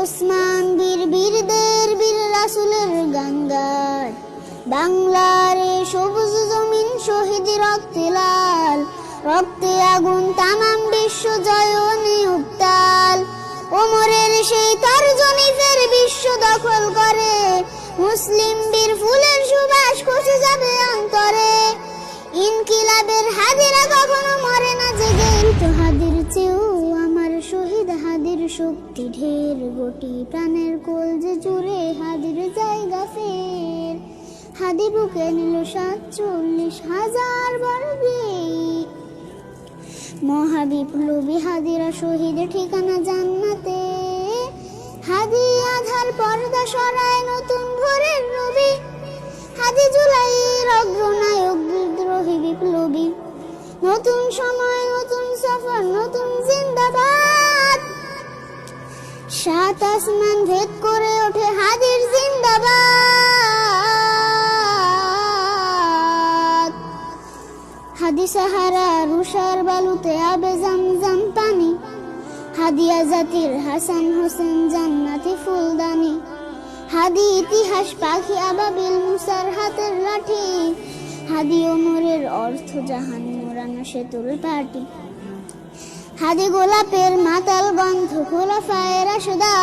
ওসমান বীর বীরদের বীর রাসূলের গান গায়। বাংলার এই সবুজ জমিন শহীদ রক্তে লাল, রক্তে আগুন তামাম বিশ্ব জয়নে উত্তাল। ওমরের সেই তর্জনী ফের বিশ্ব দখল করে, মুসলিম বীর ফুলের সুবাস খসে যাবে অন্তরে। ইনকিলাবের হাদিরা কখনো মরে না জেগে, তো হাদির চেয়েও আমার শহীদ হাদির শক্তি ঢের। গোটি প্রাণের কলজে জুড়ে হাদির জায়গা ফের। হাদি বুকে নিল 47,000 বর্গে। মহাবিপ্লবী হাদিরা শহীদ ঠিকানা জান্নাতে। হাদি আধার পর্দা সরায় নতুন ভোরের রবি। হাদি জুলাইয়ের অগ্রনায়ক বিদ্রোহী বিপ্লবী। নতুন সময় নতুন সফর নতুন জিন্দাবাদ। 7 আসমান ভেদ করে ওঠে হাদির জিন্দাবাদ। হাদি সাহারা রুষার বালুতে আবে জামজাম পানি। হাদিয়া জাতির হাসান হোসেন জান্নাতি ফুলদানি। হাদি ইতিহাস পাখি আবাবিল মুসার হাতের লাঠি। হাদি ওমরের অর্থ জাহান মোরানো সেতুর পাটি। হাদি গোলাপের মাতাল গন্ধ খোলাফায়ে রাশেদা।